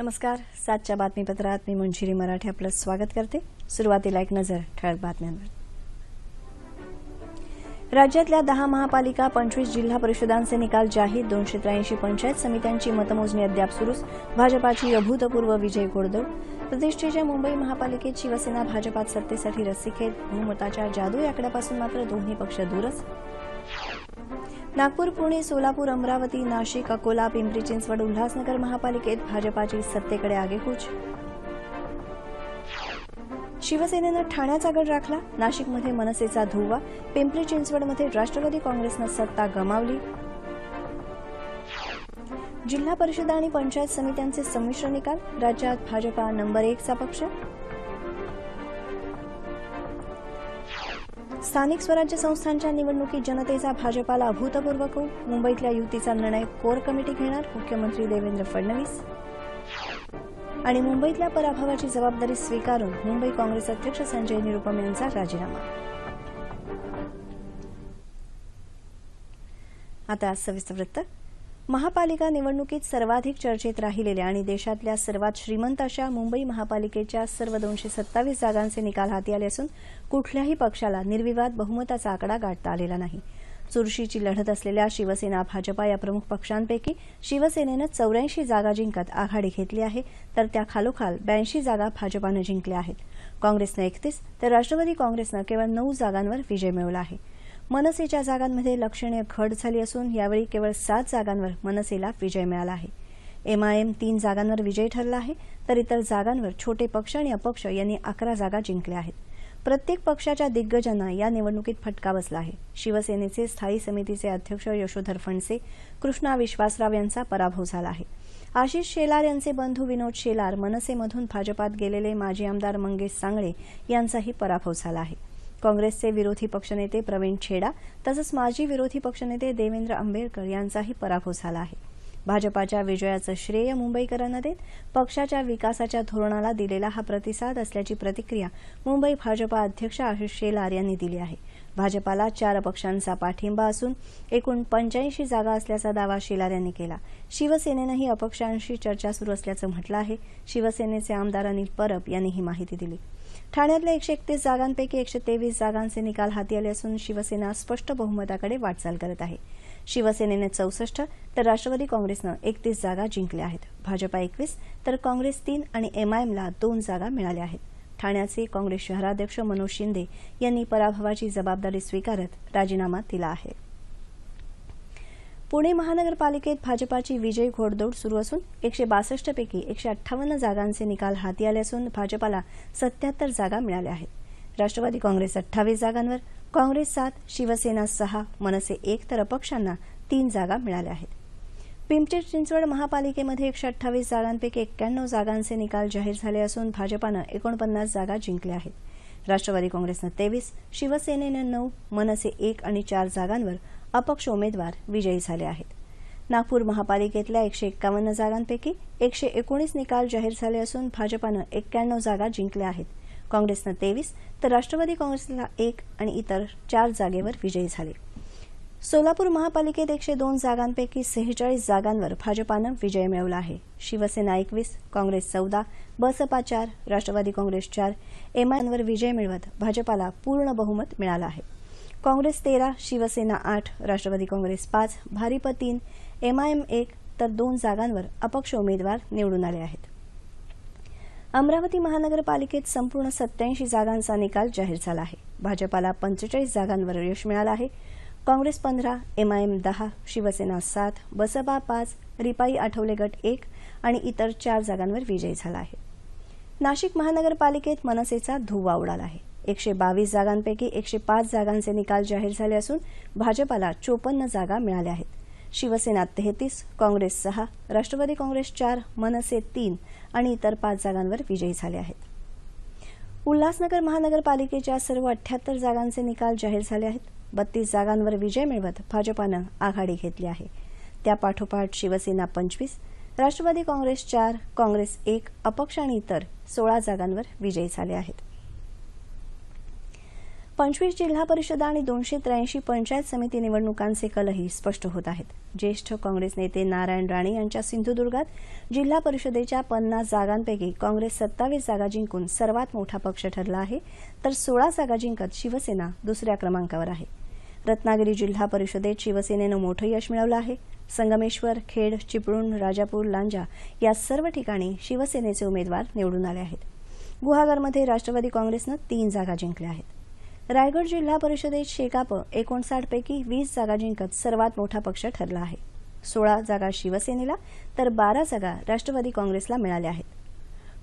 नमस्कार. 7च्या बातमीपत्रात मी मंजिरी मराठे आपलं स्वागत करते. सुरुवातीला एक नजर ठळक बातम्यांवर. राज्यातल्या 10 महापालिका 25 जिल्हा परिषदांचे निकाल जाहीर. 283 पंचायत समित्यांची मतमोजणी अद्याप सुरूच. भाजपाची अभूतपूर्व विजय घोडदौड. प्रतिष्ठेच्या मुंबई महापालिकेत शिवसेना भाजपात सत्तेसाठी रस्सीखेच. बहुमताच्या जादू आकड्यापासून मात्र दोन्ही पक्ष दूरच. नागपूर, पुणे, सोलापूर, अमरावती, नाशिक, अकोला, पिंपरी चिंचवड, उल्हासनगर महापालिकेत भाजपाची सत्तेकडे आगेकूच. शिवसेनेनं ठाण्याचा गड राखला. नाशिकमध्ये मनसेचा धुव्वा. पिंपरी चिंचवडमध्ये राष्ट्रवादी काँग्रेसनं सत्ता गमावली. जिल्हा परिषद आणि पंचायत समित्यांचे संमिश्र निकाल. राज्यात भाजपा नंबर 1चा पक्ष. स्थानिक स्वराज्य संस्थांच्या निवडणुकीत जनतेचा भाजपाला अभूतपूर्व कौल. मुंबईतल्या युतीचा निर्णय कोर कमिटी घेणार. मुख्यमंत्री देवेंद्र फडणवीस. आणि मुंबईतल्या पराभवाची जबाबदारी स्वीकारून मुंबई काँग्रेस अध्यक्ष संजय निरुपम यांचा राजीनामा. आता सविस्तर वृत्त. महापालिका निवडणुकीत सर्वाधिक चर्चेत राहिलेल्या आणि देशातल्या सर्वात श्रीमंत अशा मुंबई महापालिकेच्या सर्व 227 जागांचे निकाल हाती आले असून कुठल्याही पक्षाला निर्विवाद बहुमताचा आकडा गाठता आलेला नाही. चुरशीची लढत असलेल्या शिवसेना भाजपा या प्रमुख पक्षांपैकी शिवसेनेनं 84 जागा जिंकत आघाडी घेतली आहे, तर त्या खालोखाल 82 जागा भाजपानं जिंकल्या आहेत. काँग्रेसनं 31 तर राष्ट्रवादी काँग्रेसनं केवळ 9 जागांवर विजय मिळवला आहे. मनसेच्या जागांमध्ये लक्षणीय घट झाली असून यावेळी केवळ 7 जागांवर मनसेला विजय मिळाला आहे. एमआयएम 3 जागांवर विजयी ठरला आहे, तर इतर जागांवर छोटे पक्ष आणि अपक्ष यांनी 11 जागा जिंकल्या आहेत. प्रत्येक पक्षाच्या दिग्गजांना या निवडणुकीत फटका बसला आहे. शिवसेनेचे स्थायी समितीचे अध्यक्ष यशोधर फणसे, कृष्णा विश्वासराव यांचा पराभव झाला आहे. आशिष शेलार यांचे बंधू विनोद शेलार, मनसेमधून भाजपात गेलेले माजी आमदार मंगेश सांगळे यांचाही पराभव झाला आहे. काँग्रेसचे विरोधी पक्षनेते प्रवीण छेडा तसंच माजी विरोधी पक्षनेते देवेंद्र आंबेडकर यांचाही पराभव झाला आहे. भाजपाच्या विजयाचं श्रेय मुंबईकरांना देत पक्षाच्या विकासाच्या धोरणाला दिलेला हा प्रतिसाद असल्याची प्रतिक्रिया मुंबई भाजपा अध्यक्ष आशिष शेलार यांनी दिली आहे. भाजपाला 4 पक्षांचा पाठिंबा असून एकूण 85 जागा असल्याचा दावा शेलार यांनी केला. शिवसेनेनंही अपक्षांशी चर्चा सुरू असल्याचं म्हटलं आहे. शिवसेनेचे आमदार अनिल परब यांनी ही माहिती दिली. ठाण्यातल्या 131 जागांपैकी 123 जागांचे निकाल हाती आले असून शिवसेना स्पष्ट बहुमताकडे वाटचाल करत आहे. शिवसेनेने 64 तर राष्ट्रवादी काँग्रेसनं 31 जागा जिंकल्या आहेत. भाजपा 21 तर काँग्रेस 3 आणि एमआयएमला 2 जागा मिळाल्या आहेत. ठाण्याचे काँग्रेस शहराध्यक्ष मनोज शिंदे यांनी पराभवाची जबाबदारी स्वीकारत राजीनामा दिला आहे. पुणे महानगरपालिकेत भाजपाची विजय घोडदौड सुरू असून 162 पैकी 158 जागांचे निकाल हाती आले असून भाजपाला 77 जागा मिळाल्या आहेत. राष्ट्रवादी काँग्रेस 28 जागांवर, काँग्रेस 7, शिवसेना 6, मनसे 1 तर अपक्षांना 3 जागा मिळाल्या आहेत. पिंपरी चिंचवड महापालिकेमध्ये 128 जागांपैकी 91 जागांचे निकाल जाहीर झाले असून भाजपानं 49 जागा जिंकल्या आहेत. राष्ट्रवादी काँग्रेसनं 23, शिवसेनेनं 9, मनसे 1 आणि 4 जागांवर अपक्ष उमेदवार विजयी झाले आहेत. नागपूर महापालिकेतल्या 151 जागांपैकी 119 निकाल जाहीर झाले असून भाजपानं 91 जागा जिंकल्या आहेत. काँग्रेसनं 23 तर राष्ट्रवादी काँग्रेसला 1 आणि इतर 4 जागेवर विजयी झाले. सोलापूर महापालिकेत 102 जागांपैकी 46 जागांवर भाजपानं विजय मिळवला आहे. शिवसेना 21, काँग्रेस 14, बसपा 4, राष्ट्रवादी काँग्रेस 4, एमआयएमवर विजय मिळवत भाजपाला पूर्ण बहुमत मिळालं आहे. काँग्रेस 13, शिवसेना 8, राष्ट्रवादी काँग्रेस 5, भारिप 3, एमआयएम 1 तर 2 जागांवर अपक्ष उमेदवार निवडून आले आहेत. अमरावती महानगरपालिकेत संपूर्ण 87 जागांचा निकाल जाहीर झाला आहे. भाजपाला 45 जागांवर यश मिळालं आहे. काँग्रेस 15, एमआयएम 10, शिवसेना 7, बसपा 5, रिपाई आठवले गट 1 आणि इतर 4 जागांवर विजयी झाला आहे. नाशिक महानगरपालिकेत मनसेचा धुव्वा उडाला आहे. 122 जागांपैकी 105 जागांचे निकाल जाहीर झाले असून भाजपाला 54 जागा मिळाल्या आहेत. शिवसेना 33, काँग्रेस 6, राष्ट्रवादी काँग्रेस 4, मनसे 3 आणि इतर 5 जागांवर विजयी झाले आहेत. उल्हासनगर महानगरपालिकेच्या सर्व 78 जागांचे निकाल जाहीर झाले आहेत. 32 जागांवर विजय मिळवत भाजपानं आघाडी घेतली आहे. त्यापाठोपाठ शिवसेना 25, राष्ट्रवादी काँग्रेस 4, काँग्रेस 1, अपक्ष आणि इतर 16 जागांवर विजयी झाले आहेत. 25 जिल्हा परिषदा आणि 283 पंचायत समिती निवडणुकांचे कलही स्पष्ट होत आहेत. ज्येष्ठ काँग्रेस नेते नारायण राणे यांच्या सिंधुदुर्गात जिल्हा परिषदेच्या 50 जागांपैकी काँग्रेस 27 जागा जिंकून सर्वात मोठा पक्ष ठरला आहे, तर 16 जागा जिंकत शिवसेना दुसऱ्या क्रमांकावर आहे. रत्नागिरी जिल्हा परिषदेत शिवसेनेनं मोठं यश मिळवलं आहे. संगमेश्वर, खेड, चिपळूण, राजापूर, लांजा या सर्व ठिकाणी शिवसेनेचे उमेदवार निवडून आले आहेत. गुहागरमध्ये राष्ट्रवादी काँग्रेसनं 3 जागा जिंकल्या आहेत. रायगड जिल्हा परिषदेत शेकाप 59 पैकी 20 जागा जिंकत सर्वात मोठा पक्ष ठरला आहे. 16 जागा शिवसेनेला तर 12 जागा राष्ट्रवादी काँग्रेसला मिळाल्या आहेत.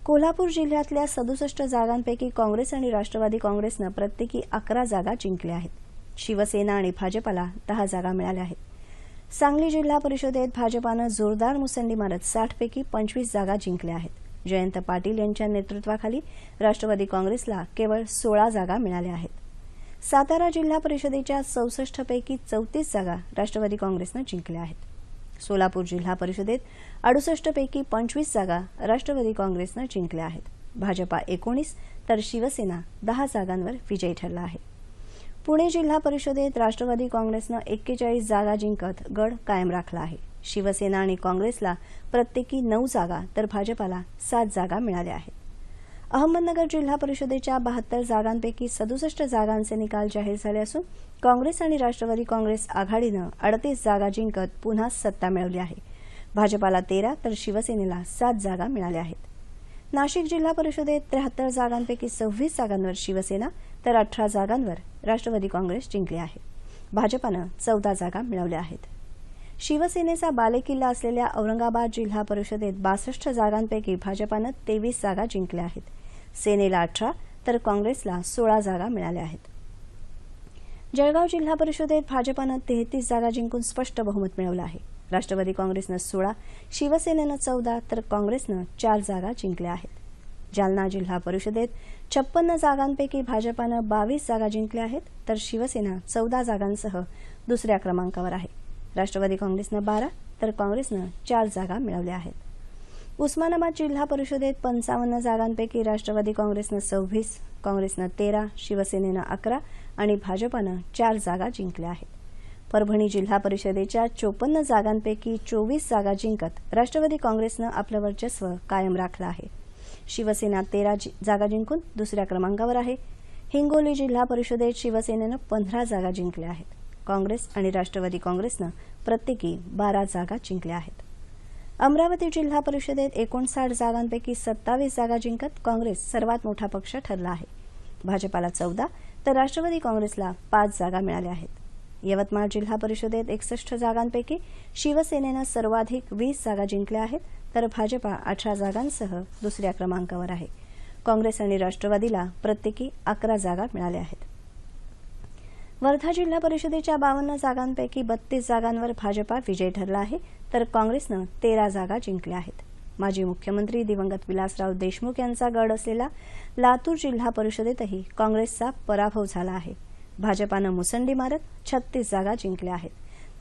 कोल्हापूर जिल्ह्यातल्या 67 जागांपैकी काँग्रेस आणि राष्ट्रवादी काँग्रेसनं प्रत्येकी 11 जागा जिंकल्या आहेत. शिवसेना आणि भाजपाला 10 जागा मिळाल्या आहेत. सांगली जिल्हा परिषदेत भाजपानं जोरदार मुसंडी मारत 60 पैकी 25 जागा जिंकल्या आहेत. जयंत पाटील यांच्या नेतृत्वाखाली राष्ट्रवादी काँग्रेसला केवळ 16 जागा मिळाल्या आहेत. सातारा जिल्हा परिषदेच्या 64 पैकी 34 जागा राष्ट्रवादी काँग्रेसनं जिंकल्या आहेत. सोलापूर जिल्हा परिषदेत 68 पैकी 25 जागा राष्ट्रवादी काँग्रेसनं जिंकल्या आहेत. भाजपा 19 तर शिवसेना 10 जागांवर विजयी ठरला आहे. पुणे जिल्हा परिषदेत राष्ट्रवादी काँग्रेसनं 41 जागा जिंकत गड कायम राखला आहे. शिवसेना आणि काँग्रेसला प्रत्येकी 9 जागा तर भाजपाला 7 जागा मिळाल्या आहेत. अहमदनगर जिल्हा परिषदेच्या 72 जागांपैकी 67 जागांचे निकाल जाहीर झाले असून काँग्रेस आणि राष्ट्रवादी काँग्रेस आघाडीनं 38 जागा जिंकत पुन्हा सत्ता मिळवली आहे. भाजपाला 13 तर शिवसेनेला 7 जागा मिळाल्या आहेत. नाशिक जिल्हा परिषदेत 73 जागांपैकी 26 जागांवर शिवसेना तर 18 जागांवर राष्ट्रवादी काँग्रेस जिंकली आहे. भाजपानं 14 जागा मिळवल्या आहेत. शिवसेनेचा बालेकिल्ला असलेल्या औरंगाबाद जिल्हा परिषदेत 62 जागांपैकी भाजपानं 23 जागा जिंकल्या आहेत. सेनेला 18 तर काँग्रेसला 16 जागा मिळाल्या आहेत. जळगाव जिल्हा परिषदेत भाजपानं 33 जागा जिंकून स्पष्ट बहुमत मिळवलं आहे. राष्ट्रवादी काँग्रेसनं 16, शिवसेनेनं 14 तर काँग्रेसनं 4 जागा जिंकल्या आहेत. जालना जिल्हा परिषदेत 56 जागांपैकी भाजपानं 22 जागा जिंकल्या आहेत, तर शिवसेना 14 जागांसह दुसऱ्या क्रमांकावर आहे. राष्ट्रवादी काँग्रेसनं 12 तर काँग्रेसनं 4 जागा मिळवल्या आहेत. उस्मानाबाद जिल्हा परिषदेत 55 जागांपैकी राष्ट्रवादी काँग्रेसनं 26, काँग्रेसनं 13, शिवसेनेनं 11 आणि भाजपानं 4 जागा जिंकल्या आहेत. परभणी जिल्हा परिषदेच्या 54 जागांपैकी 24 जागा जिंकत राष्ट्रवादी काँग्रेसनं आपलं वर्चस्व कायम राखलं आहे. शिवसेना 13 जागा जिंकून दुसऱ्या क्रमांकावर आहे. हिंगोली जिल्हा परिषदेत शिवसेनेनं 15 जागा जिंकल्या आहेत. काँग्रेस आणि राष्ट्रवादी काँग्रेसनं प्रत्येकी 12 जागा जिंकल्या आहेत. अमरावती जिल्हा परिषदेत 59 जागांपैकी 27 जागा जिंकत काँग्रेस सर्वात मोठा पक्ष ठरला आहे. भाजपाला 14 तर राष्ट्रवादी काँग्रेसला 5 जागा मिळाल्या आहेत. यवतमाळ जिल्हा परिषदेत 61 जागांपैकी शिवसेनेनं सर्वाधिक 20 जागा जिंकल्या आहेत, तर भाजपा 18 जागांसह दुसऱ्या क्रमांकावर आहे. काँग्रेस आणि राष्ट्रवादीला प्रत्येकी 11 जागा मिळाल्या आहेत. वर्धा जिल्हा परिषदेच्या 52 जागांपैकी 32 जागांवर भाजपा विजयी ठरला आहे, तर काँग्रेसनं 13 जागा जिंकल्या आहेत. माजी मुख्यमंत्री दिवंगत विलासराव देशमुख यांचा गड असलेला लातूर जिल्हा परिषदेतही काँग्रेसचा पराभव झाला आहे. भाजपानं मुसंडी मारत 36 जागा जिंकल्या आहेत,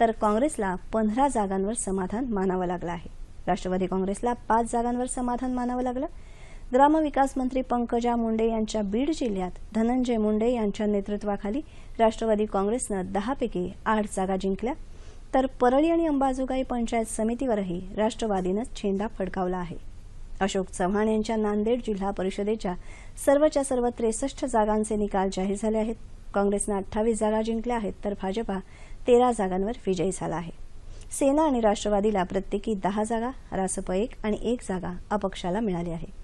तर काँग्रेसला 15 जागांवर समाधान मानावं लागलं आहे. राष्ट्रवादी काँग्रेसला 5 जागांवर समाधान मानावं लागलं. ग्रामविकास मंत्री पंकजा मुंडे यांच्या बीड जिल्ह्यात धनंजय मुंडे यांच्या नेतृत्वाखाली राष्ट्रवादी काँग्रेसनं 10 पैकी 8 जागा जिंकल्या, तर परळी आणि अंबाजोगाई पंचायत समितीवरही राष्ट्रवादीनं झेंडा फडकावला आहे. अशोक चव्हाण यांच्या नांदेड जिल्हा परिषदेच्या सर्वच्या सर्व 63 जागांचे निकाल जाहीर झाले आहेत. काँग्रेसनं 28 जागा जिंकल्या आहेत, तर भाजपा 13 जागांवर विजयी झाला आहे. सेना आणि राष्ट्रवादीला प्रत्येकी 10 जागा, रासप 1 आणि 1 जागा अपक्षाला मिळाली आहे.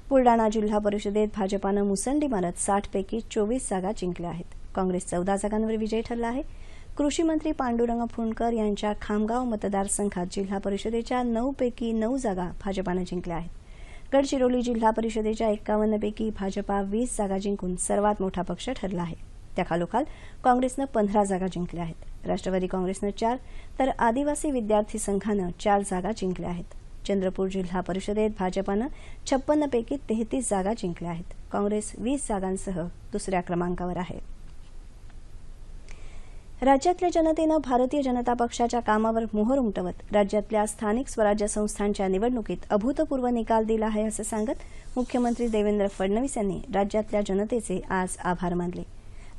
बुलडाणा जिल्हा परिषदेत भाजपानं मुसंडी मारत 60 पैकी 24 जागा जिंकल्या आहेत. काँग्रेस 14 जागांवर विजयी ठरला आहे. कृषी मंत्री पांडुरंग फुंडकर यांच्या खामगाव मतदारसंघात जिल्हा परिषदेच्या 9 पैकी 9 जागा भाजपानं जिंकल्या आहेत. गडचिरोली जिल्हा परिषदेच्या 51 पैकी भाजपा 20 जागा जिंकून सर्वात मोठा पक्ष ठरला आहे. त्याखालोखाल काँग्रेसनं 15 जागा जिंकल्या आहेत. राष्ट्रवादी काँग्रेसनं 4 तर आदिवासी विद्यार्थी संघानं 4 जागा जिंकल्या आहेत. चंद्रपूर जिल्हा परिषदेत भाजपानं 56 पैकी 33 जागा जिंकल्या आहेत. काँग्रेस 20 जागांसह दुसऱ्या क्रमांकावर आहे. राज्यातल्या जनतेनं भारतीय जनता पक्षाच्या कामावर मोहर उमटवत राज्यातल्या स्थानिक स्वराज्य संस्थांच्या निवडणुकीत अभूतपूर्व निकाल दिला आहे असं सांगत मुख्यमंत्री देवेंद्र फडणवीस यांनी राज्यातल्या जनतेचे आज आभार मानले.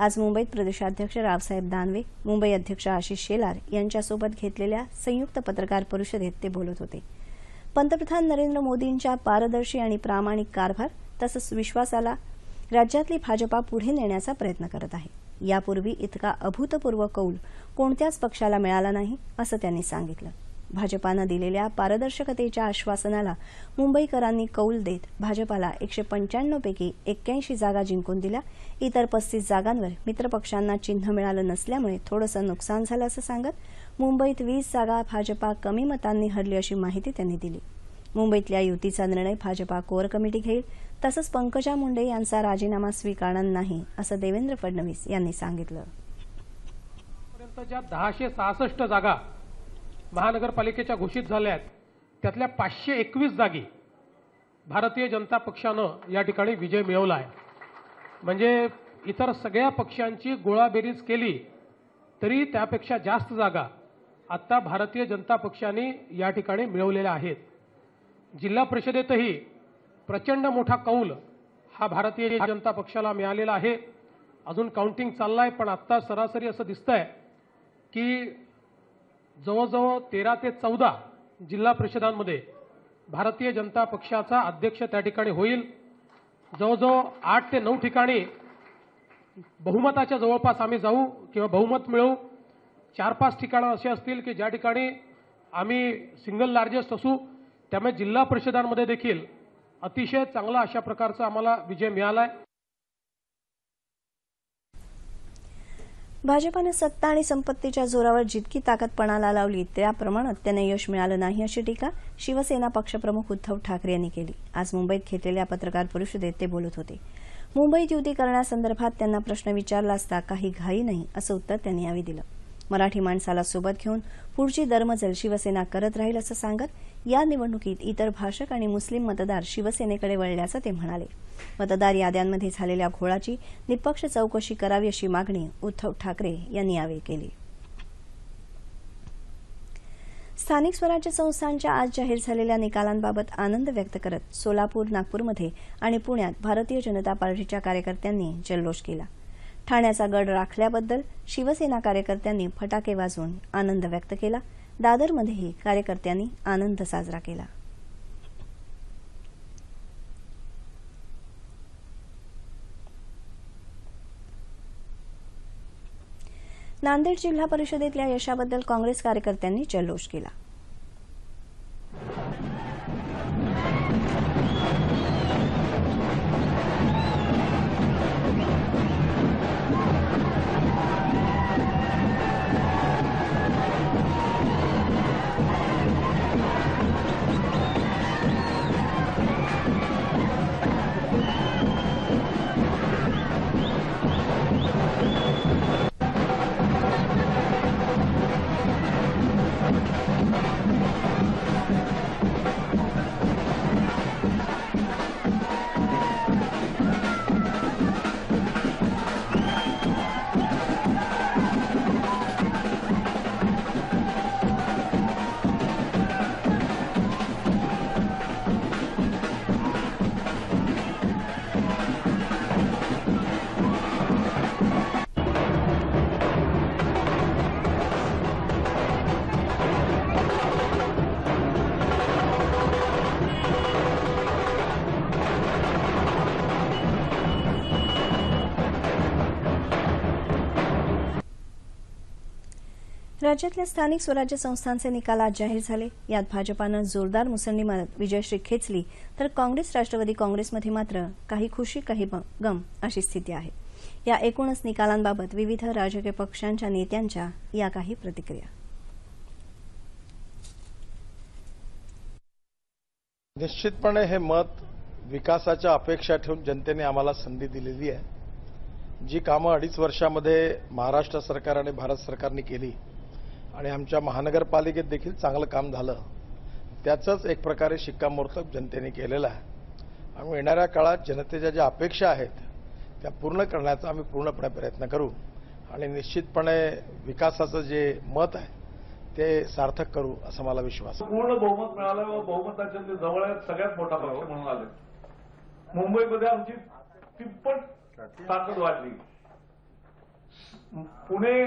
आज मुंबईत प्रदेशाध्यक्ष रावसाहेब दानवे, मुंबई अध्यक्ष आशिष शेलार यांच्यासोबत घेतलेल्या संयुक्त पत्रकार परिषदेत ते बोलत होते. पंतप्रधान नरेंद्र मोदींच्या पारदर्शी आणि प्रामाणिक कारभार तसंच विश्वासाला राज्यातली भाजपा पुढे नेण्याचा प्रयत्न करत आहे. यापूर्वी इतका अभूतपूर्व कौल कोणत्याच पक्षाला मिळाला नाही असं त्यांनी सांगितलं. भाजपानं दिलेल्या पारदर्शकतेच्या आश्वासनाला मुंबईकरांनी कौल देत भाजपाला 195 पैकी 81 जागा जिंकून दिल्या. इतर 35 जागांवर मित्रपक्षांना चिन्ह मिळालं नसल्यामुळे थोडंसं नुकसान झालं असं सांगत मुंबईत 20 जागा भाजपा कमी मतांनी हरली अशी माहिती त्यांनी दिली. मुंबईतल्या युतीचा निर्णय भाजपा कोअर कमिटी घेईल तसंच पंकजा मुंडे यांचा राजीनामा स्वीकारणार नाही असं देवेंद्र फडणवीस यांनी सांगितलं. 1066 जागा महानगरपालिकेच्या घोषित झाल्या आहेत. त्यातल्या 521 जागी भारतीय जनता पक्षानं या ठिकाणी विजय मिळवला आहे. म्हणजे इतर सगळ्या पक्षांची गोळाबेरीज केली तरी त्यापेक्षा जास्त जागा आता भारतीय जनता पक्षाने या ठिकाणी मिळवलेल्या आहेत. जिल्हा परिषदेतही प्रचंड मोठा कौल हा भारतीय जनता पक्षाला मिळालेला आहे. अजून काउंटिंग चाललंय, पण आता सरासरी असं दिसतंय की जवळजवळ 13 ते 14 जिल्हा परिषदांमध्ये भारतीय जनता पक्षाचा अध्यक्ष त्या ठिकाणी होईल. जवळजवळ 8 ते 9 ठिकाणी बहुमताच्या जवळपास आम्ही जाऊ किंवा बहुमत मिळवू. 4-5 ठिकाणं असे असतील की ज्या ठिकाणी आम्ही सिंगल लार्जेस्ट असू. त्यामुळे जिल्हा परिषदांमध्ये देखील अतिशय चांगला अशा प्रकारचा आम्हाला विजय मिळालाय. भाजपानं सत्ता आणि संपत्तीच्या जोरावर जितकी ताकद पणाला लावली त्या प्रमाणात त्यांना यश मिळालं नाही अशी टीका शिवसेना पक्षप्रमुख उद्धव ठाकरे यांनी केली. आज मुंबईत घेतलेल्या पत्रकार परिषदेत ते बोलत होते. मुंबईत युती करण्यासंदर्भात त्यांना प्रश्न विचारला असता काही घाई नाही असं उत्तर त्यांनी यावेळी दिलं. मराठी माणसाला सोबत घेऊन पुढची दरमजल शिवसेना करत राहील असं सांगत या निवडणुकीत इतर भाषक आणि मुस्लिम मतदार शिवसेनेकडे वळल्याचं ते म्हणाले. मतदार याद्यांमध्ये झालेल्या घोळाची निष्पक्ष चौकशी करावी अशी मागणी उद्धव ठाकरे यांनी यावेळी केली. स्थानिक स्वराज्य संस्थांच्या आज जाहीर झालेल्या निकालांबाबत आनंद व्यक्त करत सोलापूर, नागपूरमध्ये आणि पुण्यात भारतीय जनता पार्टीच्या कार्यकर्त्यांनी जल्लोष केला. ठाण्याचा गड राखल्याबद्दल शिवसेना कार्यकर्त्यांनी फटाके वाजवून आनंद व्यक्त केला. दादरमध्येही कार्यकर्त्यांनी आनंद साजरा केला. नांदेड जिल्हा परिषदेतल्या यशाबद्दल काँग्रेस कार्यकर्त्यांनी जल्लोष केला. राज्यातल्या स्थानिक स्वराज्य संस्थांचे निकाल आज जाहीर झाले. यात भाजपानं जोरदार मुसंडी मारत विजयश्री खेचली तर काँग्रेस, राष्ट्रवादी काँग्रेसमध्ये मात्र काही खुशी काही गम अशी स्थिती आहे. या एकूणच निकालांबाबत विविध राजकीय पक्षांच्या नेत्यांच्या या काही प्रतिक्रिया. निश्चितपणे हे मत विकासाच्या अपेक्षा ठेवून जनतेने आम्हाला संधी दिलेली आहे. जी कामं 2.5 वर्षामध्ये महाराष्ट्र सरकार आणि भारत सरकारने केली आणि आमच्या महानगरपालिकेत देखील चांगलं काम झालं, त्याचंच एक प्रकारे शिक्कामोर्तब जनतेने केलेलं आहे. आणि येणाऱ्या काळात जनतेच्या ज्या अपेक्षा आहेत त्या पूर्ण करण्याचा आम्ही पूर्णपणे प्रयत्न करू आणि निश्चितपणे विकासाचं जे मत आहे ते सार्थक करू असं मला विश्वास आहे. पूर्ण बहुमत मिळालं व बहुमताच्या जवळ सगळ्यात मोठा पक्ष म्हणून आले. मुंबईमध्ये आमची तिप्पट ताकद वाढली. पुणे,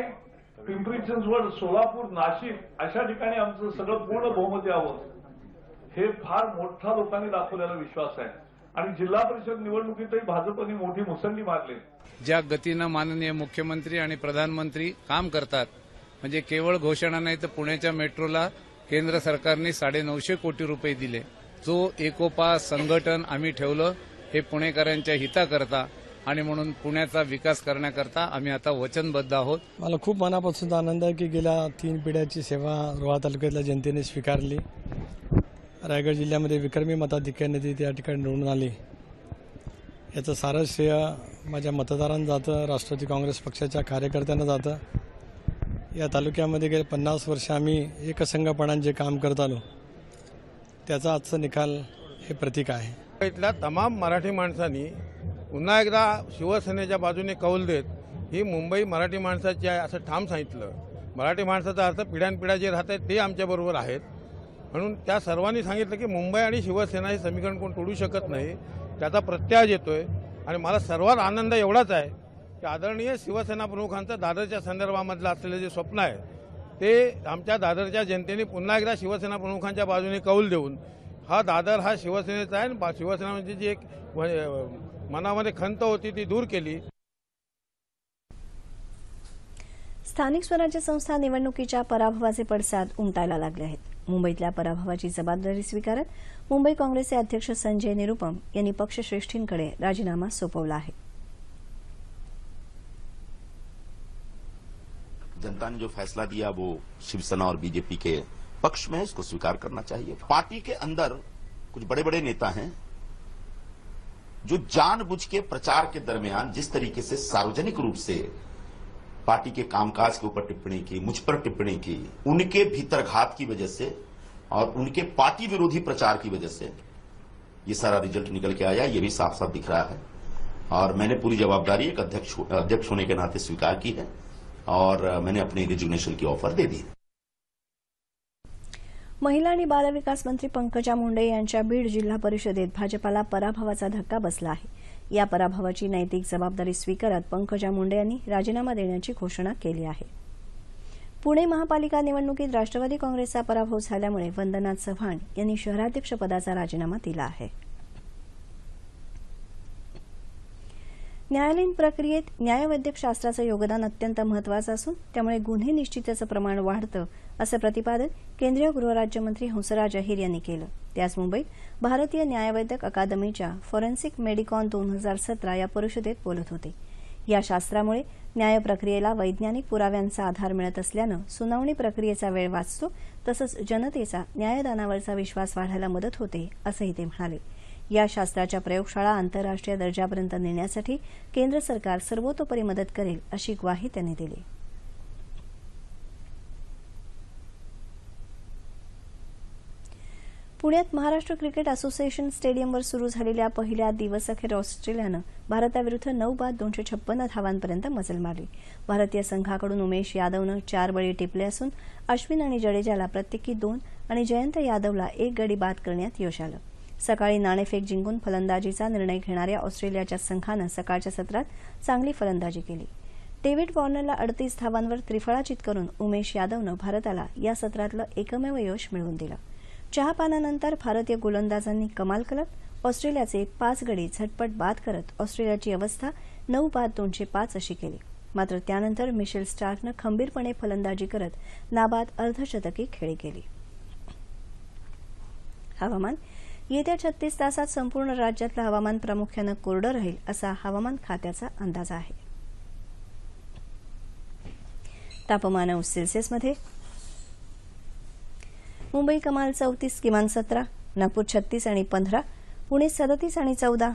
पिंपरी चिंचवड, सोलापूर, नाशिक अशा ठिकाणी आमचं सगळं पूर्ण बहुमत यावं हे फार मोठा लोकांनी दाखवलेला विश्वास आहे. आणि जिल्हा परिषद निवडणुकीतही भाजपने मोठी मुसंडी मारली. ज्या गतीनं माननीय मुख्यमंत्री आणि प्रधानमंत्री काम करतात, म्हणजे केवळ घोषणा नाही तर पुण्याच्या मेट्रोला केंद्र सरकारने 950 कोटी रुपये दिले. जो एकोपा संघटन आम्ही ठेवलं हे पुणेकरांच्या हिताकरता आणि म्हणून पुण्याचा विकास करण्याकरता आम्ही आता वचनबद्ध आहोत. मला खूप मनापासून आनंद आहे की गेल्या 3 पिढ्याची सेवा रोहा तालुक्यातल्या जनतेने स्वीकारली. रायगड जिल्ह्यामध्ये विक्रमी मताधिक्याने ती त्या ठिकाणी निवडून आली. याचं सारं श्रेय माझ्या मतदारांना जातं, राष्ट्रवादी काँग्रेस पक्षाच्या कार्यकर्त्यांना जातं. या तालुक्यामध्ये गेले 50 वर्ष आम्ही एकसंघपणाने जे काम करत आलो त्याचा आजचा निकाल हे प्रतीक आहे. इथल्या तमाम मराठी माणसांनी पुन्हा एकदा शिवसेनेच्या बाजूने कौल देत ही मुंबई मराठी माणसाची आहे असं ठाम सांगितलं. मराठी माणसाचा अर्थ पिढ्यानपिढ्या जे राहत आहेत ते आमच्याबरोबर आहेत. म्हणून त्या सर्वांनी सांगितलं की मुंबई आणि शिवसेना हे समीकरण कोण तोडू शकत नाही. त्याचा प्रत्याय येतोय. आणि मला सर्वात आनंद एवढाच आहे की आदरणीय शिवसेना प्रमुखांचं दादरच्या संदर्भामधलं असलेलं जे स्वप्न आहे ते आमच्या दादरच्या जनतेने पुन्हा एकदा शिवसेना प्रमुखांच्या बाजूने कौल देऊन हा दादर हा शिवसेनेचा आहे आणि शिवसेना म्हणजे जी एक मनामध्ये खंत होती ती दूर केली. स्थानिक स्वराज्य संस्था निवडणुकीच्या पराभवाचे पडसाद उमटायला लागले आहेत. मुंबईतल्या पराभवाची जबाबदारी स्वीकारत मुंबई काँग्रेसचे अध्यक्ष संजय निरुपम यांनी पक्षश्रेष्ठींकडे राजीनामा सोपवला आहे. जनता ने जो फैसला दिया वो शिवसेना और बीजेपी के पक्ष में है, इसको स्वीकार करना चाहिए. पार्टी के अंदर कुछ बड़े बड़े नेता हैं जो जानबूझ के प्रचार के दरमियान जिस तरीके से सार्वजनिक रूप से पार्टी के कामकाज के ऊपर टिप्पणी की, मुझ पर टिप्पणी की, उनके भीतरघात की वजह से और उनके पार्टी विरोधी प्रचार की वजह से ये सारा रिजल्ट निकल के आया. ये भी साफ साफ दिख रहा है और मैंने पूरी जवाबदारी एक अध्यक्ष होने के नाते स्वीकार की है और मैंने अपने रिजिग्नेशन की ऑफर दे दी. महिला आणि बालविकास मंत्री पंकजा मुंडे यांच्या बीड जिल्हा परिषदेत भाजपाला पराभवाचा धक्का बसला आहे. या पराभवाची नैतिक जबाबदारी स्वीकारत पंकजा मुंडे यांनी राजीनामा देण्याची घोषणा केली आहे. पुणे महापालिका निवडणुकीत राष्ट्रवादी काँग्रेसचा पराभव झाल्यामुळे वंदना चव्हाण यांनी शहराध्यक्षपदाचा राजीनामा दिला आहे. न्यायालयीन प्रक्रियेत न्यायवैद्यक शास्त्राचं योगदान अत्यंत महत्वाचं असून त्यामुळे गुन्हे निश्चितीचं प्रमाण वाढतं असं प्रतिपादन केंद्रीय गृहराज्यमंत्री हंसराज अहिर यांनी केलं. ते आज मुंबईत भारतीय न्यायवैद्यक अकादमीच्या फॉरेन्सिक मेडिकॉन 2017 या परिषदेत बोलत होते. या शास्त्रामुळे न्याय प्रक्रियेला वैज्ञानिक पुराव्यांचा आधार मिळत असल्यानं सुनावणी प्रक्रियेचा वेळ वाचतो तसंच जनतेचा न्यायदानावरचा विश्वास वाढायला मदत होते असंही ते म्हणाले. या शास्त्राच्या प्रयोगशाळा आंतरराष्ट्रीय दर्जापर्यंत नेण्यासाठी केंद्र सरकार सर्वतोपरी मदत करेल अशी ग्वाही त्यांनी दिली. पुण्यात महाराष्ट्र क्रिकेट असोसिएशन स्टेडियमवर सुरू झालेल्या पहिल्या दिवसअखेर ऑस्ट्रेलियानं भारताविरुद्ध 9 बाद 256 धावांपर्यंत मजल मारली. भारतीय संघाकडून उमेश यादवनं 4 बळी टिपले असून अश्विन आणि जडेजाला प्रत्येकी 2 आणि जयंत यादवला 1 गडी बाद करण्यात यश आलं. सकाळी नाणेफेक जिंकून फलंदाजीचा निर्णय घेणाऱ्या ऑस्ट्रेलियाच्या संघानं सकाळच्या सत्रात चांगली फलंदाजी केली. डेव्हिड वॉर्नरला 38 धावांवर त्रिफळाचीत करून उमेश यादवनं भारताला या सत्रातलं एकमेव यश मिळवून दिलं. चहापानानंतर भारतीय गोलंदाजांनी कमाल करत ऑस्ट्रेलियाचे 5 गडी झटपट बाद करत ऑस्ट्रेलियाची अवस्था 9 बाद 205 अशी केली. मात्र त्यानंतर मिशेल स्टार्कनं खंबीरपणे फलंदाजी करत नाबाद अर्धशतकी खेळी केली. हवामान. येत्या 36 तासात संपूर्ण राज्यातलं हवामान प्रामुख्यानं कोरडं राहील असा हवामान खात्याचा अंदाज आहे. तापमान सेल्सिअसमध्ये मुंबई कमाल 34 किमान 17, नागपूर 36 आणि 15, पुणे 37 आणि 14,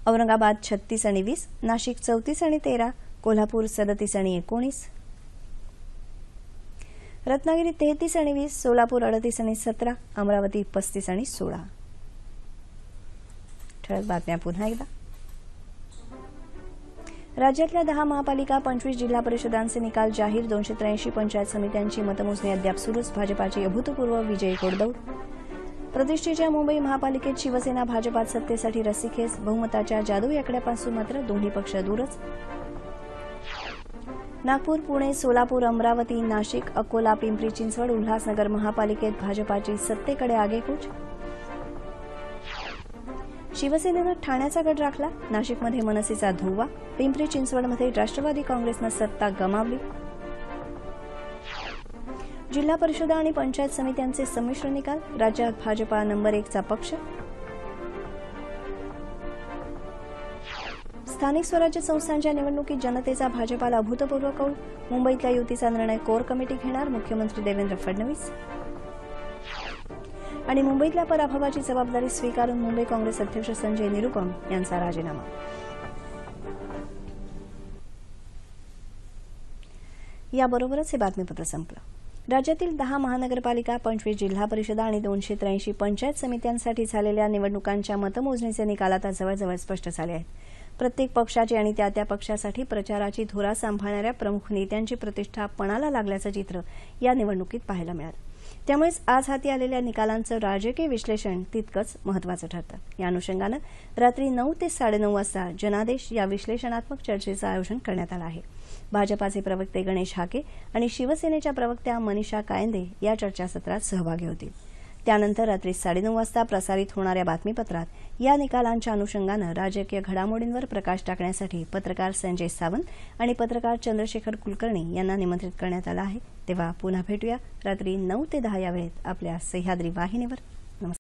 औरंगाबाद 36 आणि 20, नाशिक 34 आणि 13, कोल्हापूर 37 आणि 19, रत्नागिरी 33 आणि 20, सोलापूर 38 आणि 17, अमरावती 35 आणि 16. ठळक बातम्या पुन्हा एकदा. राज्यातल्या 10 महापालिका 25 जिल्हा परिषदांचे निकाल जाहीर. 283 पंचायत समित्यांची मतमोजणी अद्याप सुरूच. भाजपाची अभूतपूर्व विजयी घोडदौड. प्रतिष्ठेच्या मुंबई महापालिकेत शिवसेना भाजपात सत्तेसाठी रस्सीखेच, बहुमताच्या जादू आकड्यापासून मात्र दोन्ही पक्ष दूरच. नागपूर, पुणे, सोलापूर, अमरावती, नाशिक, अकोला, पिंपरी चिंचवड, उल्हासनगर महापालिकेत भाजपाची सत्तेकडे आगेकूच. शिवसेनेनं ठाण्याचा गड राखला, नाशिकमध्ये मनसेचा धुव्वा, पिंपरी चिंचवडमध्ये राष्ट्रवादी काँग्रेसनं सत्ता गमावली. जिल्हा परिषदा आणि पंचायत समित्यांचे संमिश्र निकाल, राज्यात भाजपा नंबर 1चा पक्ष. स्थानिक स्वराज्य संस्थांच्या निवडणुकीत जनतेचा भाजपाला अभूतपूर्व कौल, मुंबईतल्या युतीचा निर्णय कोर कमिटी घेणार, मुख्यमंत्री देवेंद्र फडणवीस. आणि मुंबईतल्या पराभवाची जबाबदारी स्वीकारून मुंबई काँग्रेस अध्यक्ष संजय निरुपम यांचा राजीनामा. याबरोबरच हे बातमीपत्र संपलं. राज्यातील 10 महानगरपालिका, 25 जिल्हा परिषदा आणि 283 पंचायत समित्यांसाठी झालेल्या निवडणुकांच्या मतमोजणीचे निकाल आता जवळजवळ स्पष्ट झाले आहेत. प्रत्येक पक्षाची आणि त्या पक्षासाठी प्रचाराची धुरा सांभाळणाऱ्या प्रमुख नेत्यांची प्रतिष्ठा पणाला लागल्याचं चित्र या निवडणुकीत पाहायला मिळालं. त्यामुळेच आज हाती आलेल्या निकालांचं राजकीय विश्लेषण तितकंच महत्त्वाचं ठरतं. या अनुषंगानं रात्री 9 ते 9:30 वाजता जनादेश या विश्लेषणात्मक चर्चेचं आयोजन करण्यात आलं आहे. भाजपाचे प्रवक्ते गणेश हाके आणि शिवसेनेच्या प्रवक्त्या मनीषा कायंदे या चर्चासत्रात सहभागी होतील. त्यानंतर रात्री 9:30 वाजता प्रसारित होणाऱ्या बातमीपत्रात या निकालांच्या अनुषंगानं राजकीय घडामोडींवर प्रकाश टाकण्यासाठी पत्रकार संजय सावंत आणि पत्रकार चंद्रशेखर कुलकर्णी यांना निमंत्रित करण्यात आलं आहे. तेव्हा पुन्हा भेटूया रात्री 9 ते 10 या वेळेत आपल्या सह्याद्री वाहिनीवर.